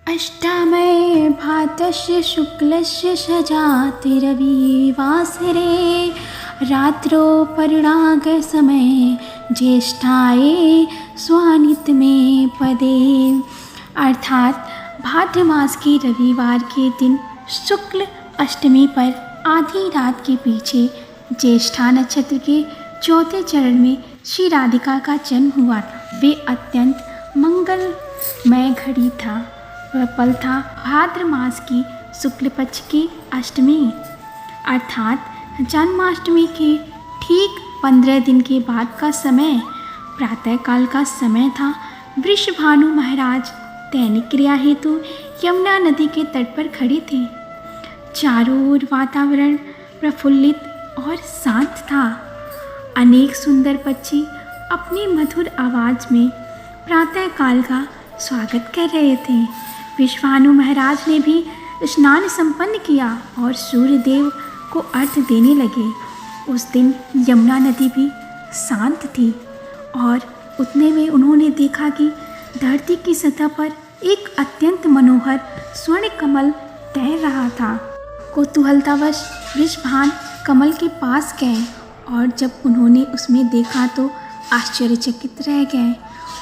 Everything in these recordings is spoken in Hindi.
अष्टामये भातस्य शुक्लस्य सजाति रविवासरे रात्रो परिणागसमये ज्येष्ठाये स्वानितमे पदे। अर्थात भाद्र मास के रविवार के दिन शुक्ल अष्टमी पर आधी रात के पीछे ज्येष्ठा नक्षत्र के चौथे चरण में श्री राधिका का जन्म हुआ था। वे अत्यंत मंगलमय घड़ी था। वह पल था भाद्र मास की शुक्ल पक्ष की अष्टमी अर्थात जन्माष्टमी के ठीक 15 दिन के बाद का समय प्रातःकाल का समय था। वृषभानु महाराज दैनिक क्रिया हेतु यमुना नदी के तट पर खड़े थे। चारों ओर वातावरण प्रफुल्लित और शांत था। अनेक सुंदर पक्षी अपनी मधुर आवाज़ में प्रातःकाल का स्वागत कर रहे थे। वृषभानु महाराज ने भी स्नान संपन्न किया और सूर्यदेव को अर्घ्य देने लगे। उस दिन यमुना नदी भी शांत थी और उतने में उन्होंने देखा कि धरती की सतह पर एक अत्यंत मनोहर स्वर्ण कमल तैर रहा था। कौतूहलतावश वृषभान कमल के पास गए और जब उन्होंने उसमें देखा तो आश्चर्यचकित रह गए।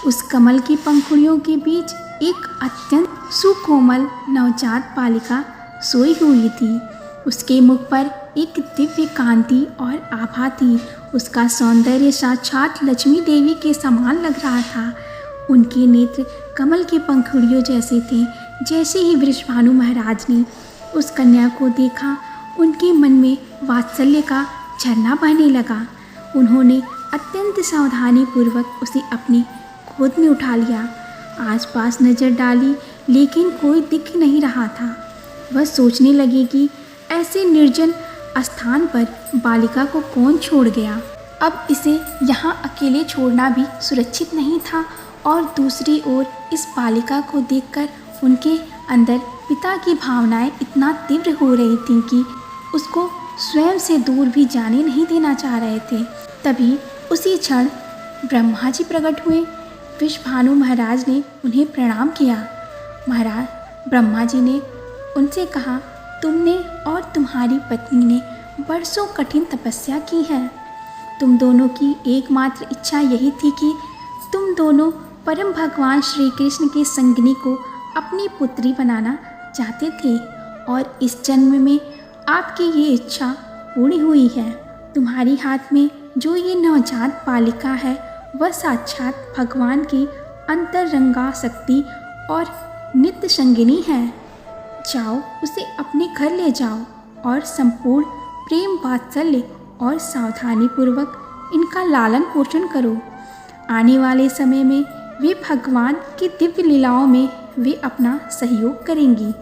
उस कमल की पंखुड़ियों के बीच एक अत्यंत सुकोमल नवजात बालिका सोई हुई थी। उसके मुख पर एक दिव्य कांति और आभा थी। उसका सौंदर्य साक्षात लक्ष्मी देवी के समान लग रहा था। उनके नेत्र कमल के पंखुड़ियों जैसे थे। जैसे ही वृषभानु महाराज ने उस कन्या को देखा, उनके मन में वात्सल्य का झरना बहने लगा। उन्होंने अत्यंत सावधानी पूर्वक उसे अपनी गोद में उठा लिया। आसपास नज़र डाली लेकिन कोई दिख नहीं रहा था। वह सोचने लगी कि ऐसे निर्जन स्थान पर बालिका को कौन छोड़ गया। अब इसे यहाँ अकेले छोड़ना भी सुरक्षित नहीं था और दूसरी ओर इस बालिका को देखकर उनके अंदर पिता की भावनाएं इतना तीव्र हो रही थीं कि उसको स्वयं से दूर भी जाने नहीं देना चाह रहे थे। तभी उसी क्षण ब्रह्मा जी प्रकट हुए। वृषभानु महाराज ने उन्हें प्रणाम किया। महाराज ब्रह्मा जी ने उनसे कहा, तुमने और तुम्हारी पत्नी ने बरसों कठिन तपस्या की है। तुम दोनों की एकमात्र इच्छा यही थी कि तुम दोनों परम भगवान श्री कृष्ण के संगिनी को अपनी पुत्री बनाना चाहते थे और इस जन्म में आपकी ये इच्छा पूरी हुई है। तुम्हारी हाथ में जो ये नवजात बालिका है वह साक्षात भगवान की अंतरंगा शक्ति और नित्य संगिनी है। जाओ उसे अपने घर ले जाओ और संपूर्ण प्रेम वात्सल्य और सावधानी पूर्वक इनका लालन पोषण करो। आने वाले समय में वे भगवान की दिव्य लीलाओं में वे अपना सहयोग करेंगी।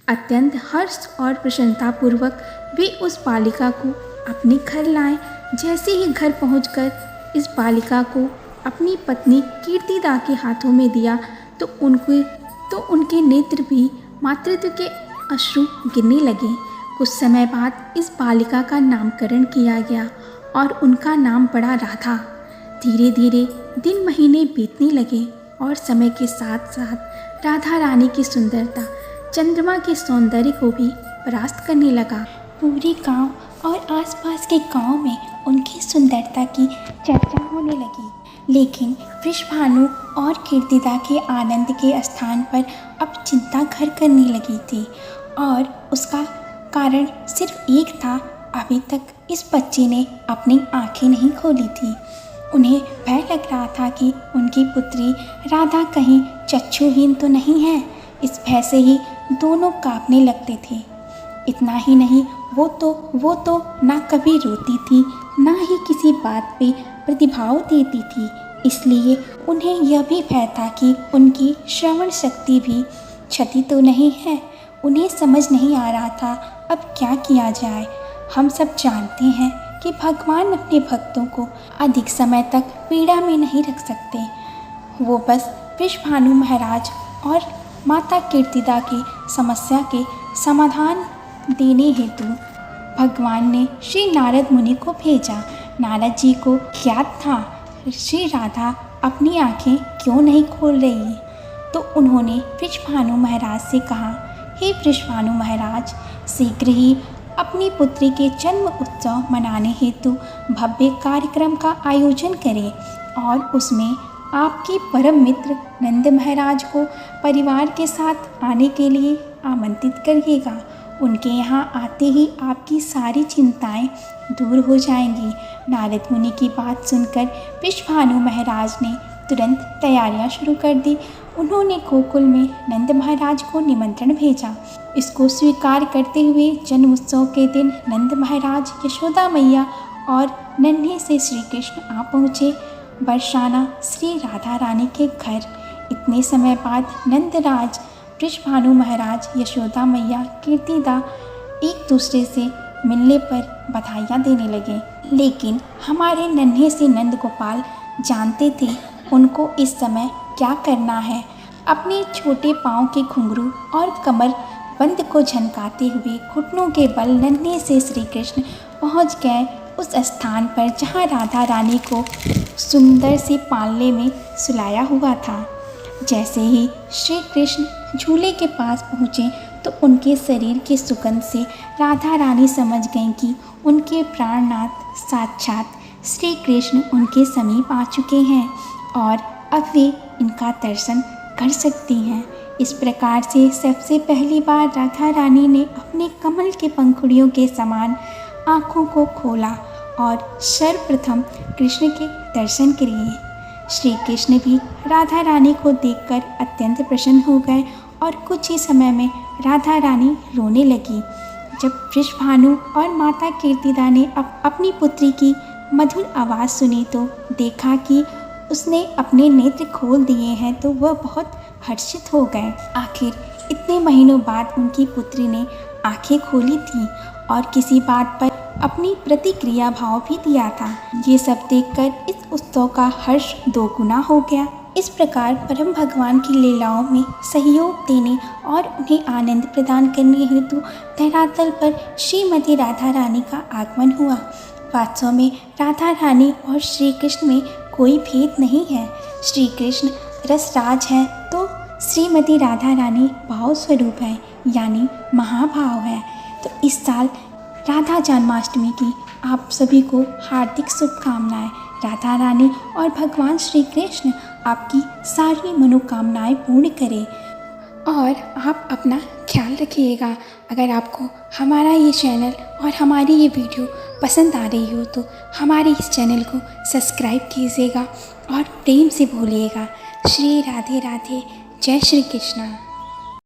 अत्यंत हर्ष और प्रसन्नता पूर्वक वे उस बालिका को अपने घर लाए। जैसे ही घर पहुंचकर इस बालिका को अपनी पत्नी कीर्तिदा के हाथों में दिया तो उनके नेत्र भी मातृत्व के अश्रु गिरने लगे। कुछ समय बाद इस बालिका का नामकरण किया गया और उनका नाम पड़ा राधा। धीरे धीरे दिन महीने बीतने लगे और समय के साथ साथ राधा रानी की सुंदरता चंद्रमा के सौंदर्य को भी परास्त करने लगा। पूरे गांव और आसपास के गांव में उनकी सुंदरता की चर्चा होने लगी। लेकिन वृषभानु और कीर्तिदा के आनंद के स्थान पर अब चिंता घर करने लगी थी और उसका कारण सिर्फ एक था। अभी तक इस बच्चे ने अपनी आंखें नहीं खोली थी। उन्हें भय लग रहा था कि उनकी पुत्री राधा कहीं चक्षुहीन तो नहीं है। इस भय से ही दोनों कांपने लगते थे। इतना ही नहीं, वो तो ना कभी रोती थी ना ही किसी बात पे प्रतिभाव देती थी। इसलिए उन्हें यह भी भय था कि उनकी श्रवण शक्ति भी क्षति तो नहीं है। उन्हें समझ नहीं आ रहा था अब क्या किया जाए। हम सब जानते हैं कि भगवान अपने भक्तों को अधिक समय तक पीड़ा में नहीं रख सकते। वो बस वृषभानु महाराज और माता कीर्तिदा की समस्या के समाधान देने हेतु भगवान ने श्री नारद मुनि को भेजा। नारद जी को ज्ञात था श्री राधा अपनी आंखें क्यों नहीं खोल रही। तो उन्होंने वृषभानु महाराज से कहा, हे वृषभानु महाराज, शीघ्र ही अपनी पुत्री के जन्म उत्सव मनाने हेतु भव्य कार्यक्रम का आयोजन करें और उसमें आपके परम मित्र नंद महाराज को परिवार के साथ आने के लिए आमंत्रित करिएगा। उनके यहाँ आते ही आपकी सारी चिंताएं दूर हो जाएंगी। नारद मुनि की बात सुनकर वृषभानु महाराज ने तुरंत तैयारियां शुरू कर दी। उन्होंने गोकुल में नंद महाराज को निमंत्रण भेजा। इसको स्वीकार करते हुए जन्म उत्सव के दिन नंद महाराज, यशोदा मैया और नन्हे से श्री कृष्ण आ पहुँचे बरसाना श्री राधा रानी के घर। इतने समय बाद नंदराज, वृषभानु महाराज, यशोदा मैया, कीर्तिदा एक दूसरे से मिलने पर बधाइयाँ देने लगे। लेकिन हमारे नन्हे से नंद गोपाल जानते थे उनको इस समय क्या करना है। अपने छोटे पाँव के घुंघरू और कमर बंद को झनकाते हुए घुटनों के बल नन्हे से श्री कृष्ण पहुँच गए उस स्थान पर जहाँ राधा रानी को सुंदर से पालने में सुलाया हुआ था। जैसे ही श्री कृष्ण झूले के पास पहुँचे तो उनके शरीर के सुगंध से राधा रानी समझ गईं कि उनके प्राणनाथ साक्षात श्री कृष्ण उनके समीप आ चुके हैं और अब वे इनका दर्शन कर सकती हैं। इस प्रकार से सबसे पहली बार राधा रानी ने अपने कमल के पंखुड़ियों के समान आँखों को खोला और सर्वप्रथम कृष्ण के दर्शन किए। श्री कृष्ण भी राधा रानी को देखकर अत्यंत प्रसन्न हो गए और कुछ ही समय में राधा रानी रोने लगी। जब वृषभानु और माता कीर्तिदा ने अपनी पुत्री की मधुर आवाज़ सुनी तो देखा कि उसने अपने नेत्र खोल दिए हैं तो वह बहुत हर्षित हो गए। आखिर इतने महीनों बाद उनकी पुत्री ने आंखें खोली थीं और किसी बात पर अपनी प्रतिक्रिया भाव भी दिया था। ये सब देखकर इस उत्सव का हर्ष दोगुना हो गया। इस प्रकार परम भगवान की लीलाओं में सहयोग देने और उन्हें आनंद प्रदान करने हेतु धरातल पर श्रीमती राधा रानी का आगमन हुआ। वास्तव में राधा रानी और श्री कृष्ण में कोई भेद नहीं है। श्री कृष्ण रसराज हैं तो श्रीमती राधा रानी भाव स्वरूप है, यानी महाभाव है। तो इस साल राधा जन्माष्टमी की आप सभी को हार्दिक शुभकामनाएं। राधा रानी और भगवान श्री कृष्ण आपकी सारी मनोकामनाएं पूर्ण करें और आप अपना ख्याल रखिएगा। अगर आपको हमारा ये चैनल और हमारी ये वीडियो पसंद आ रही हो तो हमारे इस चैनल को सब्सक्राइब कीजिएगा और प्रेम से बोलिएगा, श्री राधे राधे, जय श्री कृष्णा।